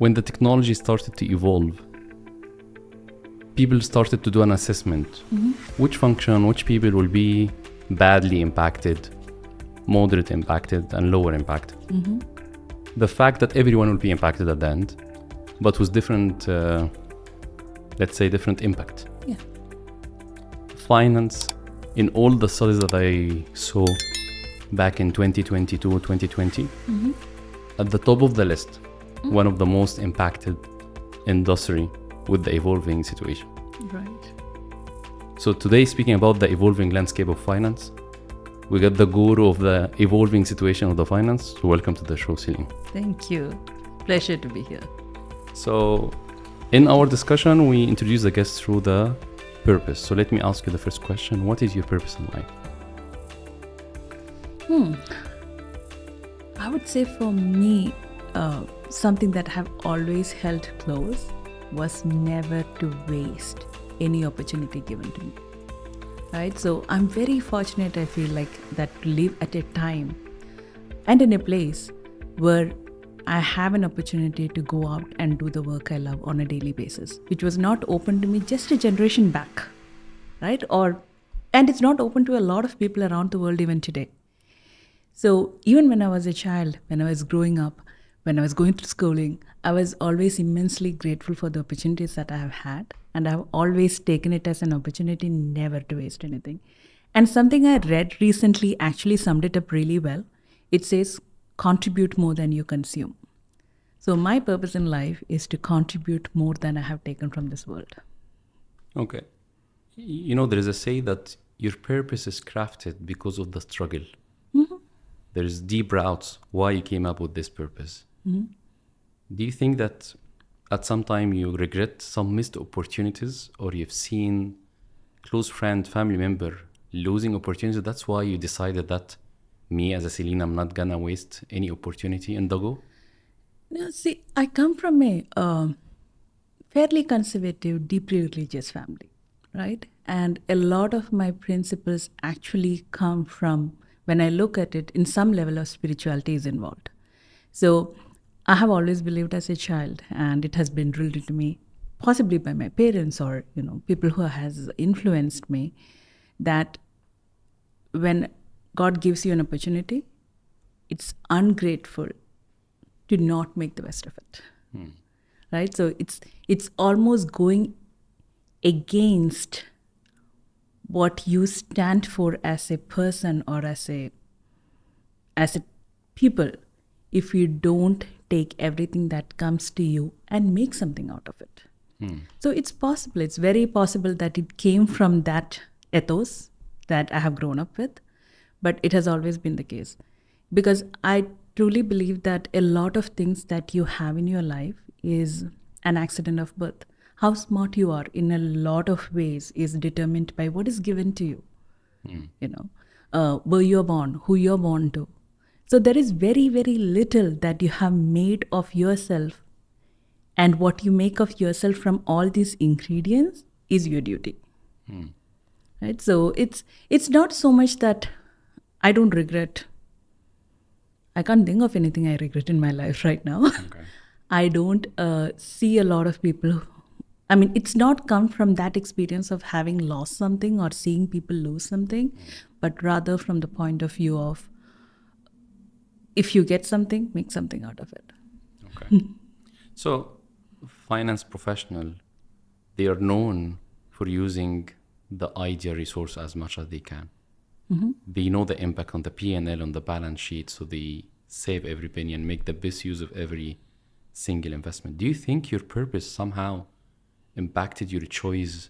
when the technology started to evolve, people started to do an assessment. Which function, which people will be badly impacted, moderate impacted, and lower impacted. The fact that everyone will be impacted at the end, but with different, let's say, different impact. Yeah. Finance, in all the studies that I saw back in 2022, 2020, at the top of the list, one of the most impacted industry with the evolving situation. Right. So today, speaking about the evolving landscape of finance, we got the guru of the evolving situation of the finance. So welcome to the show, Celine. Thank you. Pleasure to be here. So in our discussion, we introduce the guests through the purpose. So let me ask you the first question. What is your purpose in life? I would say for me, something that I have always held close was never to waste any opportunity given to me. Right? So I'm very fortunate, I feel like, that to live at a time and in a place where I have an opportunity to go out and do the work I love on a daily basis, which was not open to me just a generation back, right? And it's not open to a lot of people around the world even today. So even when I was a child, when I was growing up, when I was going through schooling, I was always immensely grateful for the opportunities that I have had. And I've always taken it as an opportunity never to waste anything. And something I read recently actually summed it up really well. It says, contribute more than you consume. So my purpose in life is to contribute more than I have taken from this world. Okay. You know, there is a say that your purpose is crafted because of the struggle. There's deep routes why you came up with this purpose. Do you think that at some time you regret some missed opportunities, or you've seen close friend, family member losing opportunities? That's why you decided that me as a Celine, I'm not gonna waste any opportunity in the go? No, see, I come from a fairly conservative, deeply religious family, right? And a lot of my principles actually come from, when I look at it, in some level of spirituality is involved. So I have always believed as a child, and it has been drilled into me, possibly by my parents or people who has influenced me, that when God gives you an opportunity, it's ungrateful to not make the best of it. Right? So it's almost going against what you stand for as a person or as a people if you don't take everything that comes to you and make something out of it. So it's possible, it's very possible that it came from that ethos that I have grown up with, but it has always been the case. Because I truly believe that a lot of things that you have in your life is an accident of birth. How smart you are in a lot of ways is determined by what is given to you. Where you're born, who you're born to. So there is very, very little that you have made of yourself, and what you make of yourself from all these ingredients is your duty. Right? So it's not so much that I don't regret. I can't think of anything I regret in my life right now. Okay. I don't see a lot of people. It's not come from that experience of having lost something or seeing people lose something, but rather from the point of view of, if you get something, make something out of it. Okay. So, finance professional, they are known for using the ideal resource as much as they can. They know the impact on the P&L, on the balance sheet, so they save every penny and make the best use of every single investment. Do you think your purpose somehow impacted your choice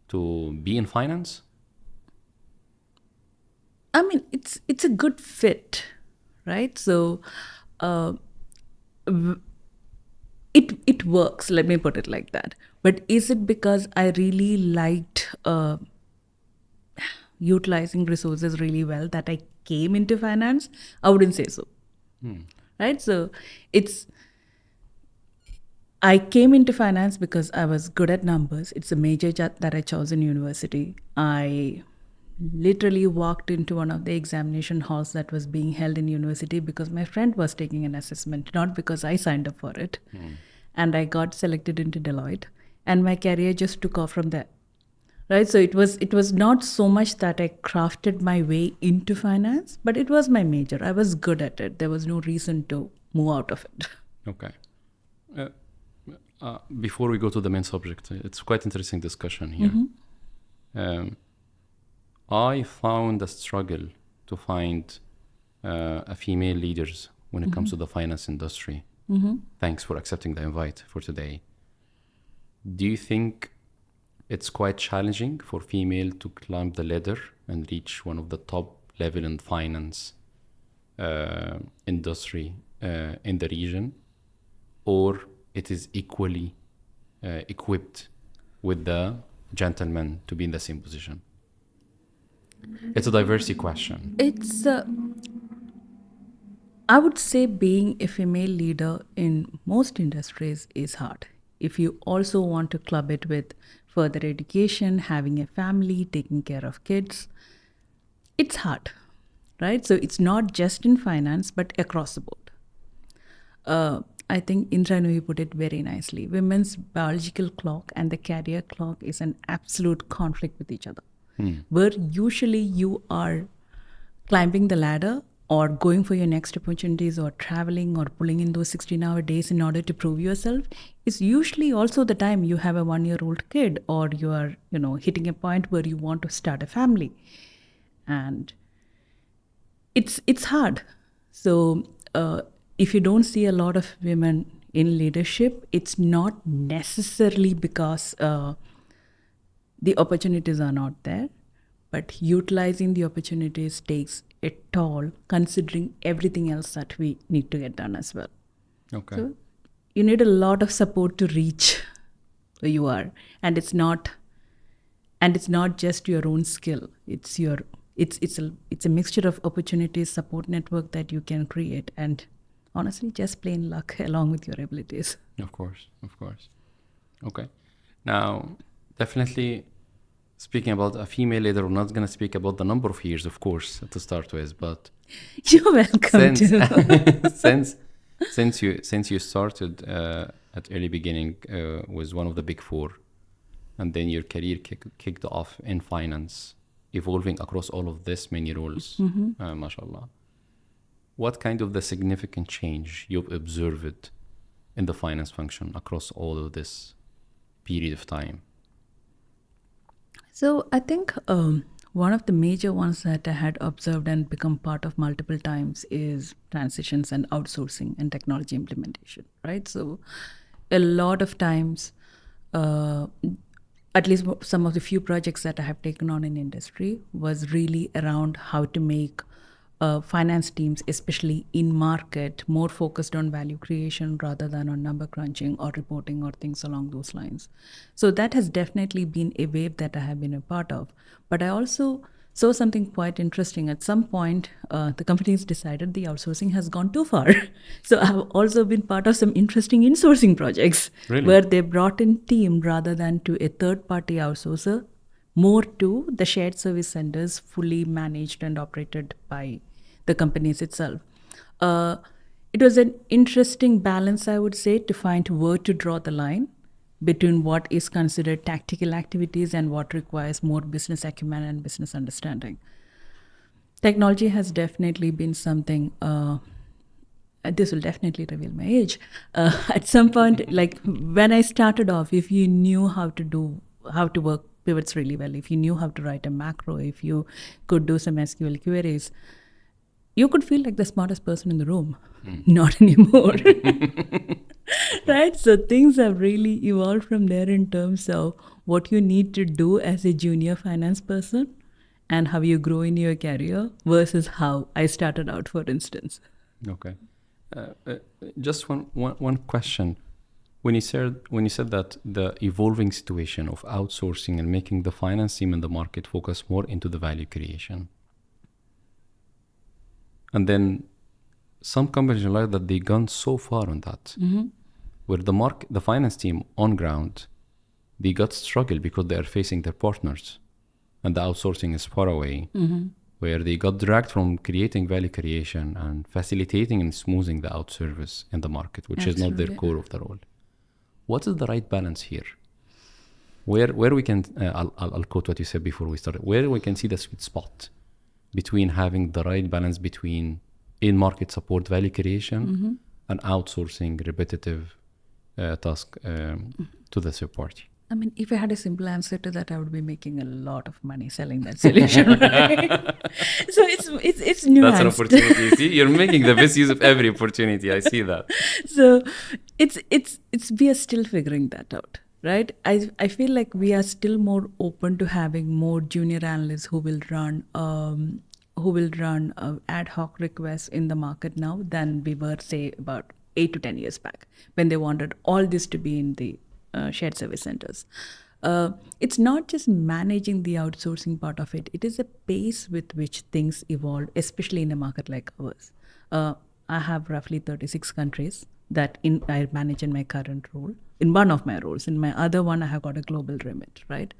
to be in finance? It's a good fit, right? So it works, let me put it like that. But is it because I really liked utilizing resources really well that I came into finance? I wouldn't say so. Right? So I came into finance because I was good at numbers. It's a major that I chose in university. I literally walked into one of the examination halls that was being held in university because my friend was taking an assessment, not because I signed up for it. and I got selected into Deloitte, and my career just took off from there. Right, so it was not so much that I crafted my way into finance, but it was my major. I was good at it. There was no reason to move out of it. Okay. Before we go to the main subject, it's quite interesting discussion here. I found a struggle to find a female leaders when it comes to the finance industry. Thanks for accepting the invite for today. Do you think it's quite challenging for female to climb the ladder and reach one of the top level in finance industry in the region, or it is equally equipped with the gentlemen to be in the same position? It's a diversity question. I would say being a female leader in most industries is hard. If you also want to club it with further education, having a family, taking care of kids, it's hard, right? So it's not just in finance, but across the board. I think Indra Nui put it very nicely. Women's biological clock and the career clock is an absolute conflict with each other. Where usually you are climbing the ladder or going for your next opportunities or traveling or pulling in those 16-hour days in order to prove yourself, is usually also the time you have a 1-year-old kid or you are, hitting a point where you want to start a family. And it's hard. So if you don't see a lot of women in leadership, it's not necessarily because the opportunities are not there, but utilizing the opportunities takes a toll, considering everything else that we need to get done as well. Okay. So you need a lot of support to reach where you are, and it's not just your own skill. It's a mixture of opportunities, support network that you can create, and honestly, just plain luck along with your abilities. Of course. Okay. Now, definitely speaking about a female leader, we're not going to speak about the number of years, of course, to start with, but you're welcome since you started at early beginning was one of the big four, and then your career kicked off in finance, evolving across all of this many roles, mashallah. What kind of the significant change you've observed in the finance function across all of this period of time? So I think one of the major ones that I had observed and become part of multiple times is transitions and outsourcing and technology implementation, right? So a lot of times, at least some of the few projects that I have taken on in industry was really around how to make finance teams, especially in market, more focused on value creation rather than on number crunching or reporting or things along those lines. So that has definitely been a wave that I have been a part of. But I also saw something quite interesting. At some point, the companies decided the outsourcing has gone too far. So I've also been part of some interesting insourcing projects. Really? Where they brought in team rather than to a third-party outsourcer, more to the shared service centers fully managed and operated by the companies itself. It was an interesting balance, I would say, to find where to draw the line between what is considered tactical activities and what requires more business acumen and business understanding. Technology has definitely been something, this will definitely reveal my age. At some point, like when I started off, if you knew how to work pivots really well, if you knew how to write a macro, if you could do some SQL queries, you could feel like the smartest person in the room. Not anymore. Right? So things have really evolved from there in terms of what you need to do as a junior finance person and how you grow in your career versus how I started out, for instance. Okay. Just one question. When you said that the evolving situation of outsourcing and making the finance team in the market focus more into the value creation, and then some companies realize that they've gone so far on that, where the finance team on ground, they got struggle because they are facing their partners, and the outsourcing is far away, where they got dragged from creating value creation and facilitating and smoothing the outservice in the market, which is not their core of the role. what is the right balance here? Where we can, I'll quote what you said before we started, where we can see the sweet spot between having the right balance between in-market support value creation and outsourcing repetitive task to the third party. I mean, if I had a simple answer to that, I would be making a lot of money selling that solution, right? So it's nuanced. That's an opportunity. You see, you're making the best use of every opportunity. I see that. So it's we are still figuring that out, right? I feel like we are still more open to having more junior analysts who will run ad hoc requests in the market now than we were, say, about 8 to 10 years back, when they wanted all this to be in the shared service centers. It's not just managing the outsourcing part of it. It is a pace with which things evolve, especially in a market like ours. I have roughly 36 countries that I manage in my current role, in one of my roles. In my other one, I have got a global remit, right?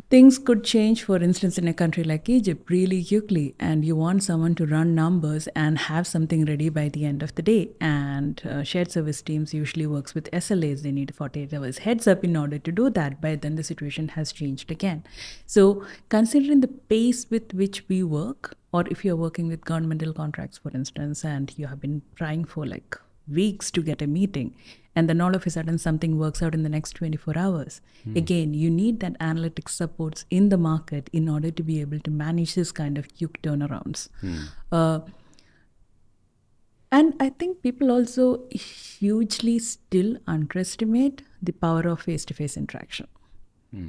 Things could change, for instance, in a country like Egypt really quickly, and you want someone to run numbers and have something ready by the end of the day. And shared service teams usually works with SLAs. They need 48 hours heads up in order to do that. By then the situation has changed again. So considering the pace with which we work, or if you're working with governmental contracts, for instance, and you have been trying for like weeks to get a meeting, and then all of a sudden something works out in the next 24 hours. Again, you need that analytics supports in the market in order to be able to manage this kind of quick turnarounds. And I think people also hugely still underestimate the power of face-to-face interaction.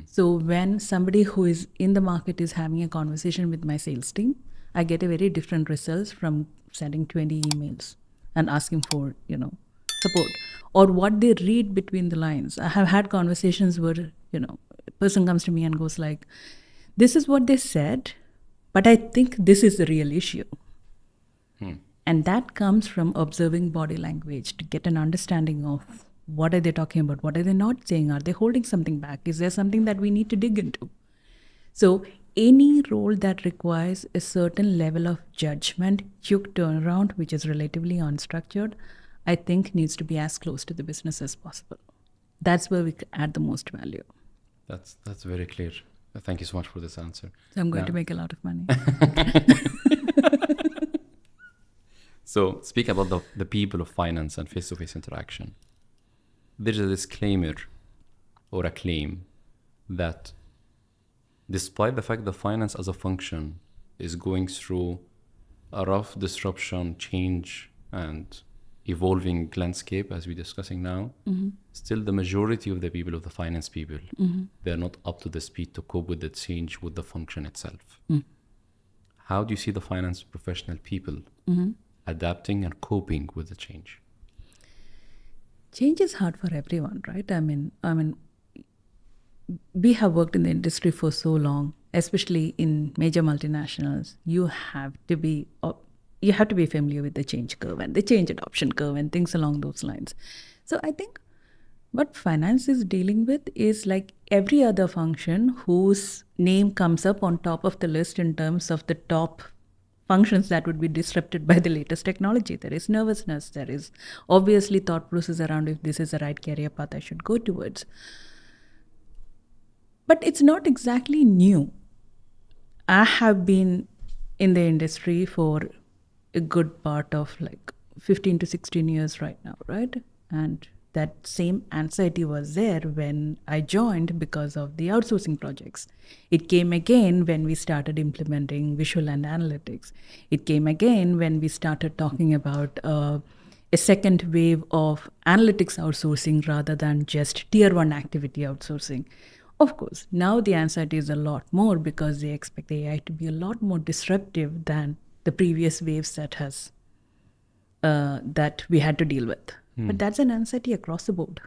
So when somebody who is in the market is having a conversation with my sales team, I get a very different results from sending 20 emails and asking for, support, or what they read between the lines. I have had conversations where, a person comes to me and goes like, this is what they said, but I think this is the real issue. And that comes from observing body language to get an understanding of what are they talking about, what are they not saying, are they holding something back, is there something that we need to dig into? So any role that requires a certain level of judgment, quick turnaround, which is relatively unstructured, I think needs to be as close to the business as possible. That's where we add the most value. That's very clear. Thank you so much for this answer. So I'm going to make a lot of money. So speak about the people of finance and face-to-face interaction. There's a disclaimer or a claim that despite the fact that finance as a function is going through a rough disruption, change, and evolving landscape as we're discussing now, still the majority of the people, of the finance people, they're not up to the speed to cope with the change with the function itself. How do you see the finance professional people adapting and coping with the change? Change is hard for everyone, right? I mean, we have worked in the industry for so long, especially in major multinationals. You have to be familiar with the change curve and the change adoption curve and things along those lines. So I think what finance is dealing with is like every other function whose name comes up on top of the list in terms of the top functions that would be disrupted by the latest technology. There is nervousness. There is obviously thought process around if this is the right career path I should go towards. But it's not exactly new. I have been in the industry for a good part of like 15 to 16 years right now, right? And that same anxiety was there when I joined because of the outsourcing projects. It came again when we started implementing visual and analytics. It came again when we started talking about a second wave of analytics outsourcing rather than just tier one activity outsourcing. Of course, now the anxiety is a lot more because they expect AI to be a lot more disruptive than the previous waves that we had to deal with. But that's an anxiety across the board.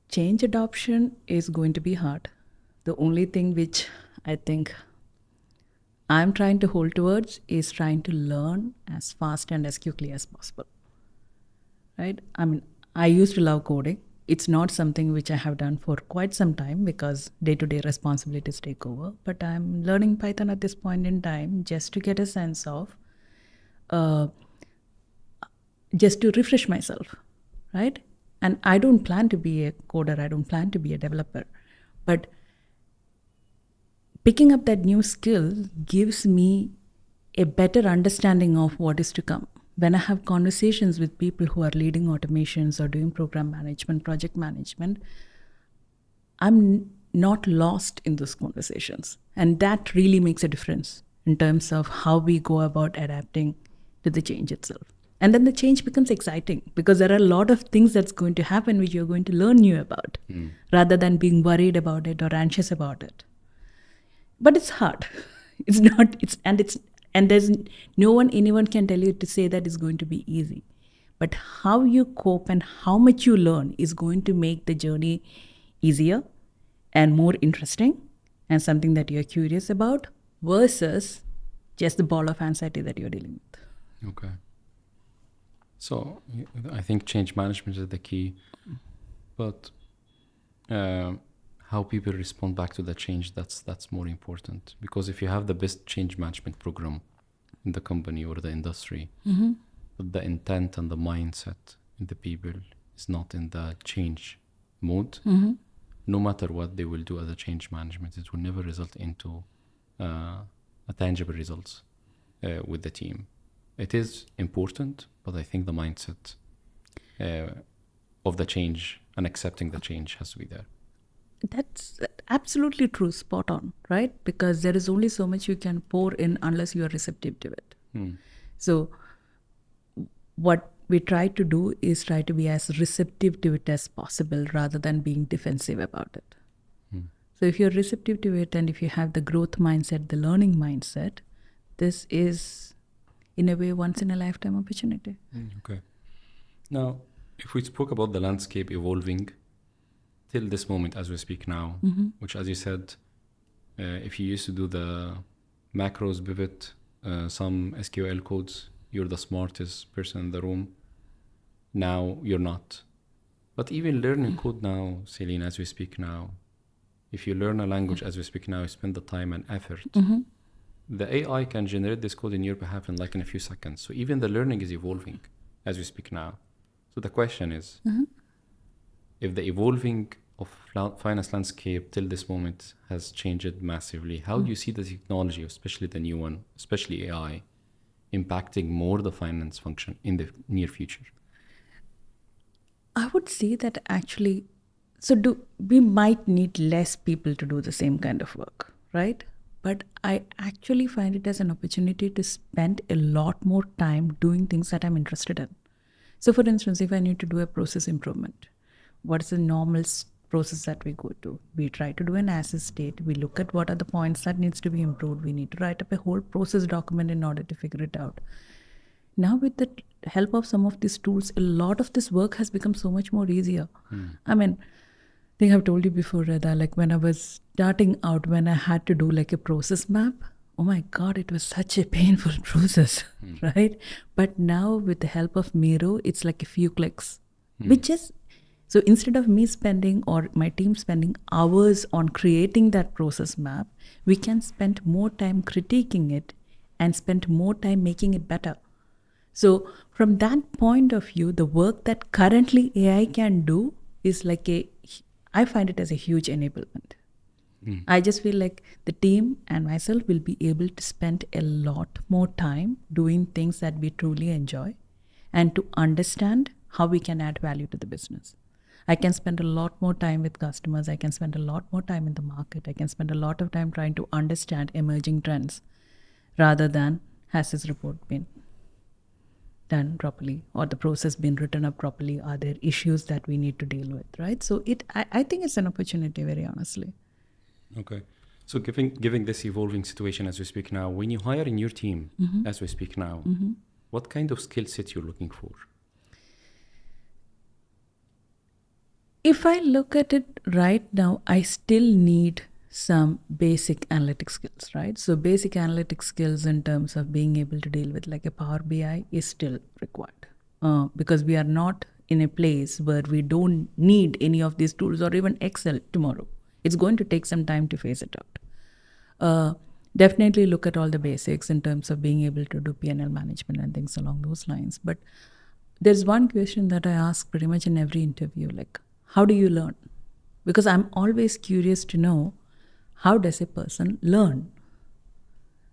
Change adoption is going to be hard. The only thing which I think I'm trying to hold towards is trying to learn as fast and as quickly as possible. Right? I mean, I used to love coding. It's not something which I have done for quite some time because day-to-day responsibilities take over. But I'm learning Python at this point in time just to get a sense of just to refresh myself, right? And I don't plan to be a coder, I don't plan to be a developer. But picking up that new skill gives me a better understanding of what is to come. When I have conversations with people who are leading automations or doing program management, project management, I'm not lost in those conversations. And that really makes a difference in terms of how we go about adapting to the change itself. And then the change becomes exciting because there are a lot of things that's going to happen which you're going to learn new about rather than being worried about it or anxious about it. But it's hard. It's not, and there's anyone can tell you to say that it's going to be easy. But how you cope and how much you learn is going to make the journey easier and more interesting and something that you're curious about versus just the ball of anxiety that you're dealing with. Okay. So I think change management is the key, but how people respond back to the change, that's more important. Because if you have the best change management program in the company or the industry, but the intent and the mindset in the people is not in the change mode, no matter what they will do as a change management, it will never result into a tangible results with the team. It is important, but I think the mindset of the change and accepting the change has to be there. That's absolutely true, spot on, right? Because there is only so much you can pour in unless you are receptive to it. So what we try to do is try to be as receptive to it as possible rather than being defensive about it. So if you're receptive to it and if you have the growth mindset, the learning mindset, this is in a way once in a lifetime opportunity. Okay. Now, if we spoke about the landscape evolving till this moment as we speak now, which as you said, if you used to do the macros pivot, some SQL codes, you're the smartest person in the room. Now you're not. But even learning code now, Celine, as we speak now, if you learn a language as we speak now, you spend the time and effort. The AI can generate this code in your behalf in a few seconds. So even the learning is evolving as we speak now. So the question is, if the evolving of finance landscape till this moment has changed massively, how do you see the technology, especially the new one, especially AI, impacting more the finance function in the near future? I would say that actually, we might need less people to do the same kind of work, right? But I actually find it as an opportunity to spend a lot more time doing things that I'm interested in. So for instance, if I need to do a process improvement, what is the normal process that we go to? We try to do an as-is state. We look at what are the points that needs to be improved. We need to write up a whole process document in order to figure it out. Now with the help of some of these tools, a lot of this work has become so much more easier. I mean, I think I've told you before, Reda, when I was starting out, when I had to do a process map, oh my God, it was such a painful process, right? But now with the help of Miro, it's like a few clicks, which is, so instead of me spending or my team spending hours on creating that process map, we can spend more time critiquing it and spend more time making it better. So from that point of view, the work that currently AI can do is I find it as a huge enablement. I just feel like the team and myself will be able to spend a lot more time doing things that we truly enjoy and to understand how we can add value to the business. I can spend a lot more time with customers. I can spend a lot more time in the market. I can spend a lot of time trying to understand emerging trends rather than has this report been done properly or the process been written up properly? Are there issues that we need to deal with, right? So I think it's an opportunity, very honestly. Okay. So given this evolving situation as we speak now, when you hire in your team as we speak now, what kind of skill set you're looking for? If I look at it right now, I still need some basic analytic skills, right? So basic analytic skills in terms of being able to deal with a Power BI is still required because we are not in a place where we don't need any of these tools or even Excel tomorrow. It's going to take some time to phase it out. Definitely look at all the basics in terms of being able to do P&L management and things along those lines. But there's one question that I ask pretty much in every interview, like, how do you learn? Because I'm always curious to know, how does a person learn?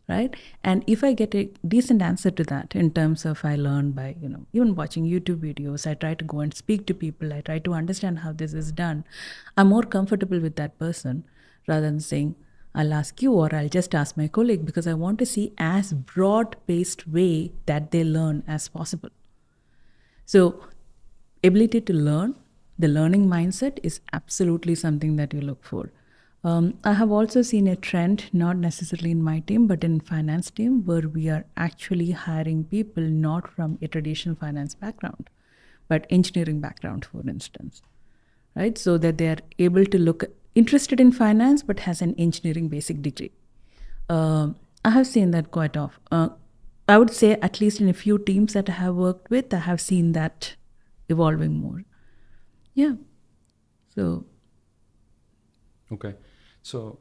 Right? And if I get a decent answer to that in terms of I learn by, even watching YouTube videos, I try to go and speak to people, I try to understand how this is done, I'm more comfortable with that person rather than saying, I'll ask you or I'll just ask my colleague, because I want to see as broad-based way that they learn as possible. So ability to learn, the learning mindset is absolutely something that you look for. I have also seen a trend, not necessarily in my team, but in finance team, where we are actually hiring people not from a traditional finance background, but engineering background, for instance, right? So that they are able to look interested in finance, but has an engineering basic degree. I have seen that quite often. I would say at least in a few teams that I have worked with, I have seen that evolving more. Yeah. So. Okay. So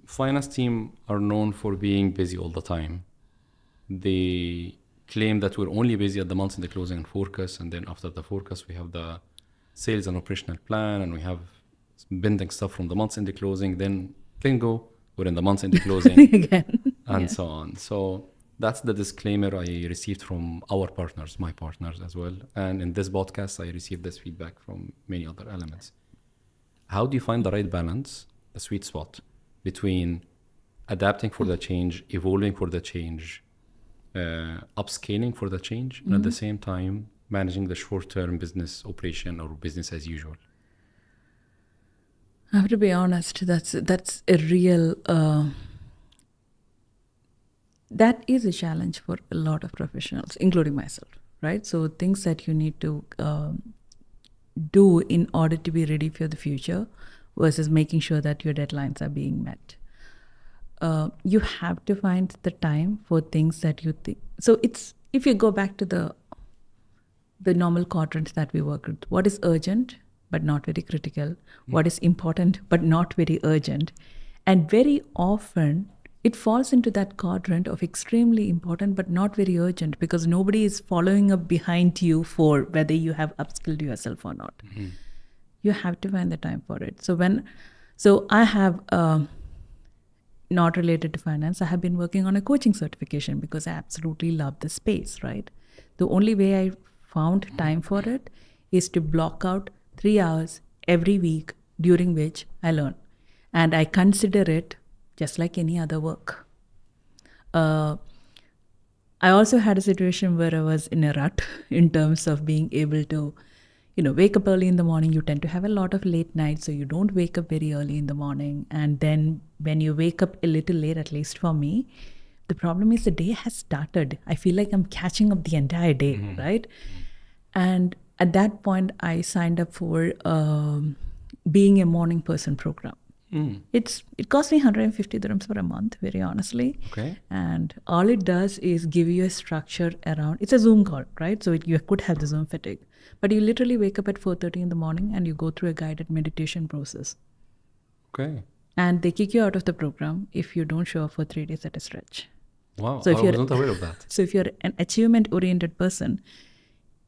finance team are known for being busy all the time. They claim that we're only busy at the month in the closing and forecast, and then after the forecast we have the sales and operational plan, and we have bending stuff from the months in the closing, then bingo, we're in the months in the closing Again. and so on. So that's the disclaimer I received from our partners, my partners as well. And in this podcast, I received this feedback from many other elements. How do you find the right balance, the sweet spot between adapting for the change, evolving for the change, upscaling for the change, and at the same time managing the short-term business operation or business as usual? I have to be honest, that's a real, that is a challenge for a lot of professionals, including myself, right? So things that you need to do in order to be ready for the future versus making sure that your deadlines are being met. You have to find the time for things that you think. So it's, if you go back to the normal quadrants that we work with, what is urgent but not very critical, what is important but not very urgent, and very often it falls into that quadrant of extremely important but not very urgent, because nobody is following up behind you for whether you have upskilled yourself or not. You have to find the time for it. So I have, not related to finance, I have been working on a coaching certification because I absolutely love the space, right? The only way I found time for it is to block out 3 hours every week during which I learn. And I consider it just like any other work. I also had a situation where I was in a rut in terms of being able to, wake up early in the morning. You tend to have a lot of late nights, so you don't wake up very early in the morning. And then when you wake up a little late, at least for me, the problem is the day has started. I feel like I'm catching up the entire day, right? And at that point, I signed up for being a morning person program. It cost me 150 dirhams for a month, very honestly. Okay. And all it does is give you a structure around, it's a Zoom call, right? So you could have the Zoom fatigue, but you literally wake up at 4:30 in the morning and you go through a guided meditation process. Okay. And they kick you out of the program if you don't show up for 3 days at a stretch. Wow, So if I you're- was not aware of that. So if you're an achievement-oriented person,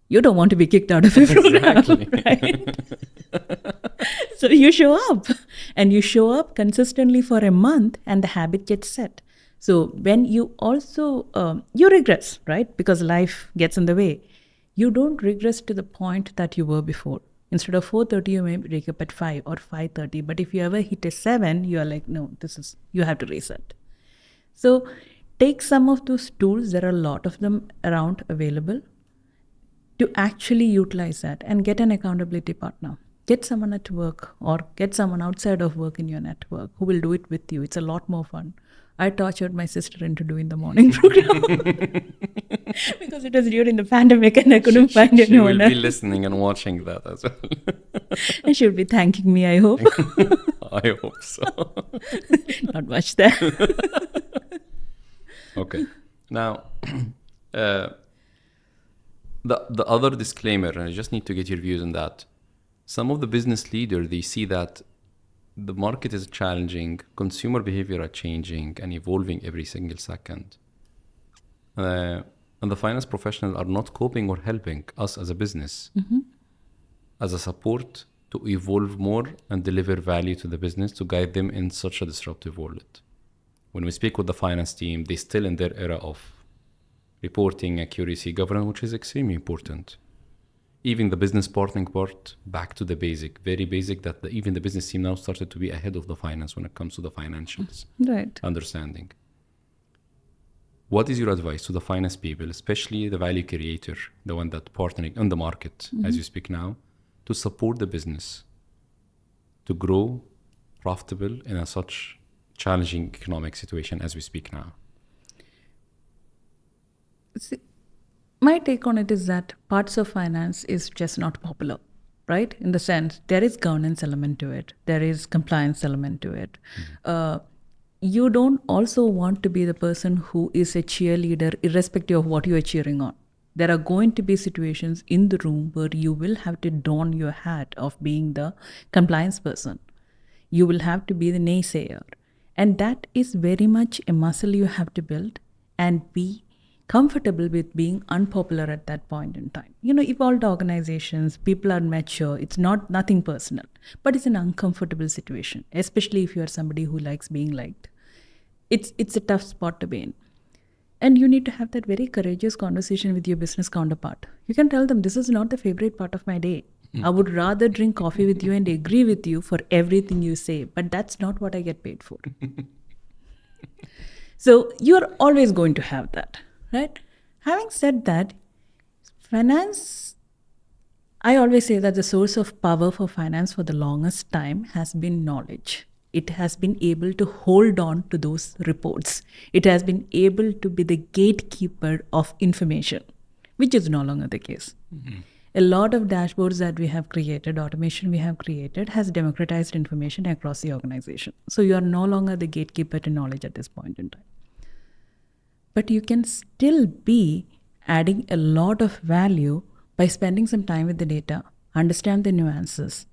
you don't want to be kicked out of a program, Exactly. right? So you show up, and you show up consistently for a month, and the habit gets set. So when you also, you regress, right? Because life gets in the way. You don't regress to the point that you were before. Instead of 4:30, you may wake up at 5 or 5:30. But if you ever hit a 7, you are like, no, you have to reset. So take some of those tools. There are a lot of them around available to actually utilize that, and get an accountability partner. Get someone at work or get someone outside of work in your network who will do it with you. It's a lot more fun. I tortured my sister into doing the morning program because it was during the pandemic and I couldn't find She anyone will be else. listening and watching that as well. And she'll be thanking me, I hope. I hope so. Not much there. Okay. Now, the other disclaimer, and I just need to get your views on that. Some of the business leaders, they see that the market is challenging, consumer behavior are changing and evolving every single second. And the finance professionals are not coping or helping us as a business, as a support to evolve more and deliver value to the business to guide them in such a disruptive world. When we speak with the finance team, they're still in their era of reporting, accuracy, governance, which is extremely important. Even the business partnering part, back to the basic, very basic, that even the business team now started to be ahead of the finance when it comes to the financials. Right. Understanding. What is your advice to the finance people, especially the value creator, the one that partnering on the market as you speak now, to support the business to grow profitable in a such challenging economic situation as we speak now? See, my take on it is that parts of finance is just not popular, right? In the sense, there is governance element to it. There is compliance element to it. You don't also want to be the person who is a cheerleader irrespective of what you are cheering on. There are going to be situations in the room where you will have to don your hat of being the compliance person. You will have to be the naysayer. And that is very much a muscle you have to build and be comfortable with being unpopular at that point in time. Evolved organizations, people are mature. It's nothing personal, but it's an uncomfortable situation, especially if you are somebody who likes being liked. It's a tough spot to be in. And you need to have that very courageous conversation with your business counterpart. You can tell them, this is not the favorite part of my day. I would rather drink coffee with you and agree with you for everything you say, but that's not what I get paid for. So you're always going to have that, right? Having said that, finance, I always say that the source of power for finance for the longest time has been knowledge. It has been able to hold on to those reports. It has been able to be the gatekeeper of information, which is no longer the case. A lot of dashboards that we have created, automation we have created, has democratized information across the organization. So you are no longer the gatekeeper to knowledge at this point in time. But you can still be adding a lot of value by spending some time with the data, understand the nuances,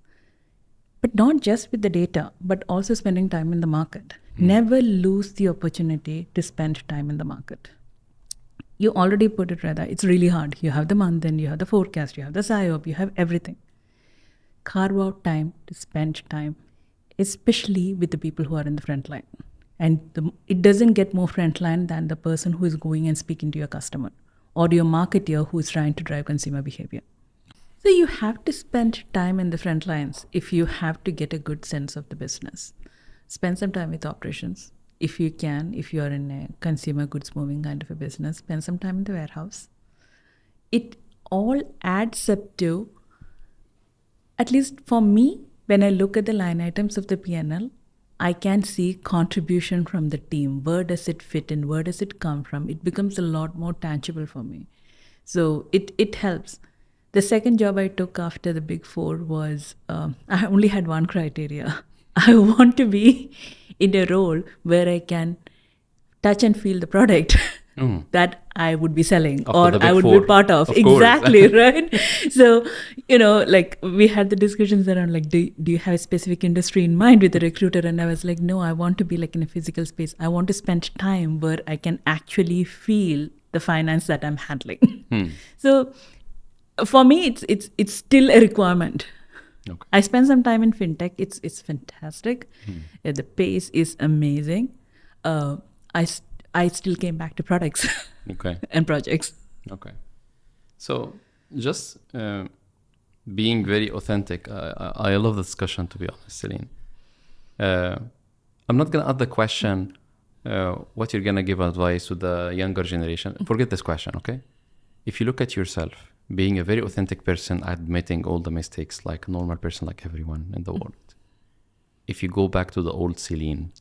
but not just with the data, but also spending time in the market. Never lose the opportunity to spend time in the market. You already put it, Reda. It's really hard. You have the month end, you have the forecast, you have the PSYOP, you have everything. Carve out time to spend time, especially with the people who are in the front line. And it doesn't get more frontline than the person who is going and speaking to your customer or your marketer who is trying to drive consumer behavior. So you have to spend time in the front lines if you have to get a good sense of the business. Spend some time with operations. If you can, if you are in a consumer goods moving kind of a business, spend some time in the warehouse. It all adds up to, at least for me, when I look at the line items of the P&L, I can see contribution from the team. Where does it fit in? Where does it come from? It becomes a lot more tangible for me. So it helps. The second job I took after the Big Four was, I only had one criteria. I want to be in a role where I can touch and feel the product that I would be selling or I would be part of. Exactly, right? So, like we had the discussions around like, do you have a specific industry in mind with the recruiter? And I was like, no, I want to be like in a physical space. I want to spend time where I can actually feel the finance that I'm handling. So for me, it's still a requirement. Okay. I spent some time in fintech. It's fantastic. The pace is amazing. I still came back to products and projects. Okay. So just being very authentic. I love the discussion, to be honest, Celine. I'm not going to ask the question, what you're going to give advice to the younger generation. Forget this question, okay? If you look at yourself, being a very authentic person, admitting all the mistakes like a normal person, like everyone in the world. If you go back to the old Celine,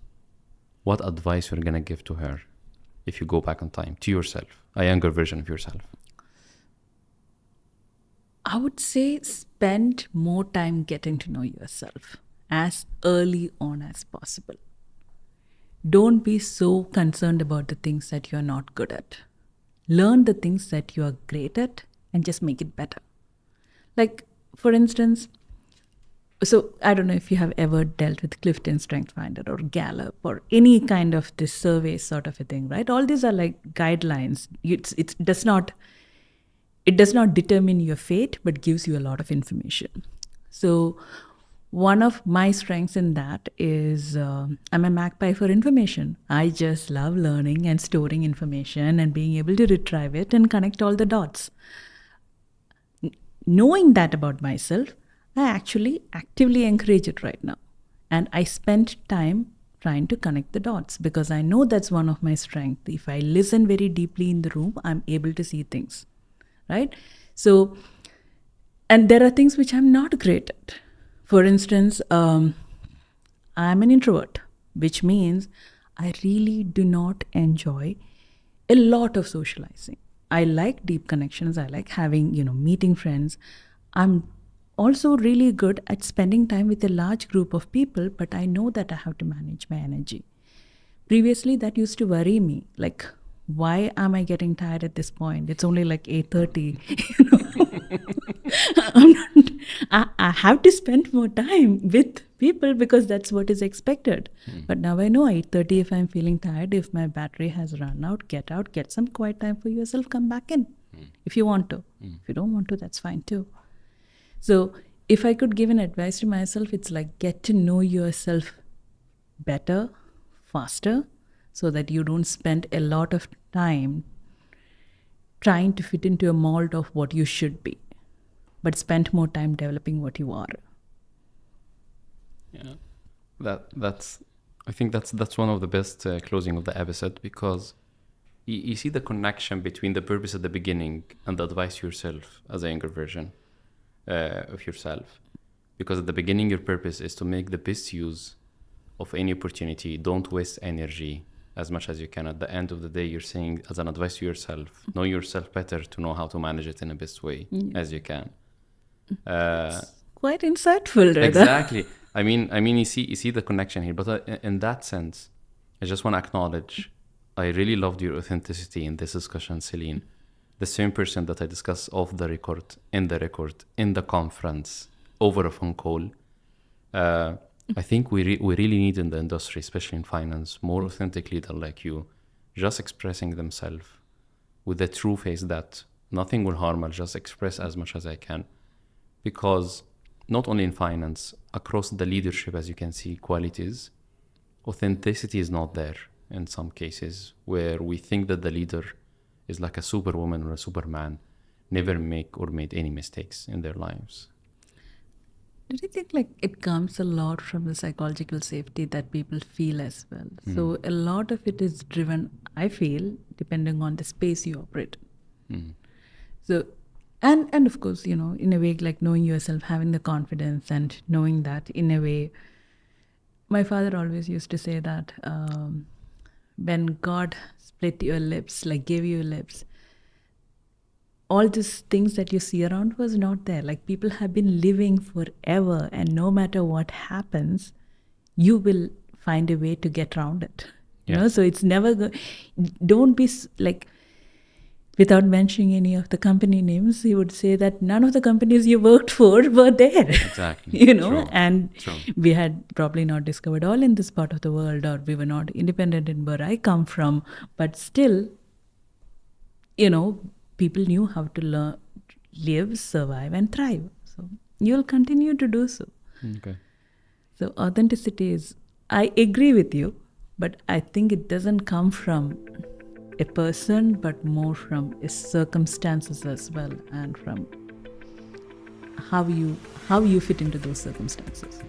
what advice you're going to give to her if you go back in time, to yourself, a younger version of yourself? I would say spend more time getting to know yourself as early on as possible. Don't be so concerned about the things that you're not good at. Learn the things that you are great at and just make it better. Like, for instance, So I don't know if you have ever dealt with Clifton Strength Finder or Gallup or any kind of this survey sort of a thing, right? All these are like guidelines. It does not determine your fate, but gives you a lot of information. So one of my strengths in that is I'm a magpie for information. I just love learning and storing information and being able to retrieve it and connect all the dots. Knowing that about myself, I actually actively encourage it right now. And I spend time trying to connect the dots because I know that's one of my strengths. If I listen very deeply in the room, I'm able to see things, right? So, and there are things which I'm not great at. For instance, I'm an introvert, which means I really do not enjoy a lot of socializing. I like deep connections. I like having, meeting friends. I'm also really good at spending time with a large group of people, but I know that I have to manage my energy. Previously, that used to worry me. Like, why am I getting tired at this point? It's only like 8:30. I have to spend more time with people because that's what is expected. But now I know 8:30, if I'm feeling tired, if my battery has run out, get some quiet time for yourself, come back in if you want to. If you don't want to, that's fine too. So if I could give an advice to myself, it's like get to know yourself better, faster, so that you don't spend a lot of time trying to fit into a mold of what you should be, but spend more time developing what you are. Yeah, I think that's one of the best closing of the episode, because you see the connection between the purpose at the beginning and the advice to yourself as a younger version of yourself. Because at the beginning, your purpose is to make the best use of any opportunity. Don't waste energy as much as you can. At the end of the day, you're saying as an advice to yourself, know yourself better to know how to manage it in the best way as you can. Quite insightful, Reda. Exactly. I mean, you see the connection here. But in that sense, I just want to acknowledge, I really loved your authenticity in this discussion, Celine. The same person that I discussed off the record, in the conference, over a phone call. I think we really need in the industry, especially in finance, more authentic leaders like you, just expressing themselves with the true face that nothing will harm. I'll just express as much as I can. Because not only in finance, across the leadership, as you can see, qualities, authenticity is not there in some cases, where we think that the leader is like a superwoman or a superman, never make or made any mistakes in their lives. Do you think like it comes a lot from the psychological safety that people feel as well? So a lot of it is driven, I feel, depending on the space you operate. So, and of course, in a way, like knowing yourself, having the confidence and knowing that in a way, my father always used to say that when God split your lips, like gave you lips, all these things that you see around was not there. Like people have been living forever, and no matter what happens, you will find a way to get around it. You know, so it's never don't be like, without mentioning any of the company names, he would say that none of the companies you worked for were there. Exactly. True. And we had probably not discovered all in this part of the world, or we were not independent in where I come from. But still, people knew how to live, survive, and thrive. So you'll continue to do so. Okay. So authenticity is, I agree with you, but I think it doesn't come from a person, but more from his circumstances as well, and from how you fit into those circumstances.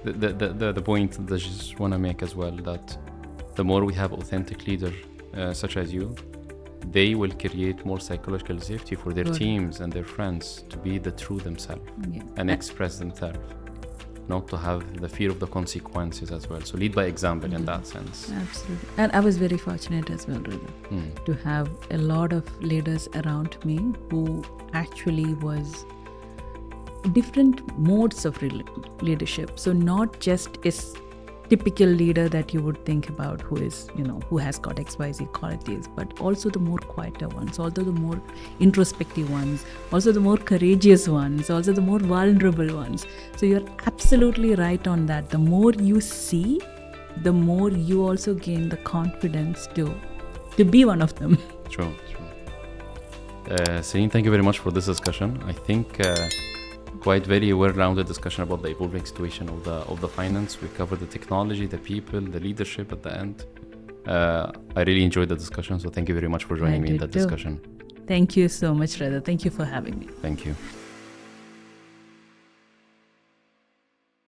The point that I just want to make as well, that the more we have authentic leaders such as you, they will create more psychological safety for their teams and their friends to be the true themselves and express themselves, not to have the fear of the consequences as well. So lead by example in that sense. Absolutely. And I was very fortunate as well, Reda, to have a lot of leaders around me who actually was different modes of leadership. So not just is typical leader that you would think about who is, who has got XYZ qualities, but also the more quieter ones, also the more introspective ones, also the more courageous ones, also the more vulnerable ones. So you're absolutely right on that. The more you see, the more you also gain the confidence to be one of them. True. Celine, thank you very much for this discussion. I think quite very well-rounded discussion about the evolving situation of the finance. We covered the technology, the people, the leadership at the end. I really enjoyed the discussion, so thank you very much for joining me in that discussion. Thank you so much, Reda. Thank you for having me. Thank you.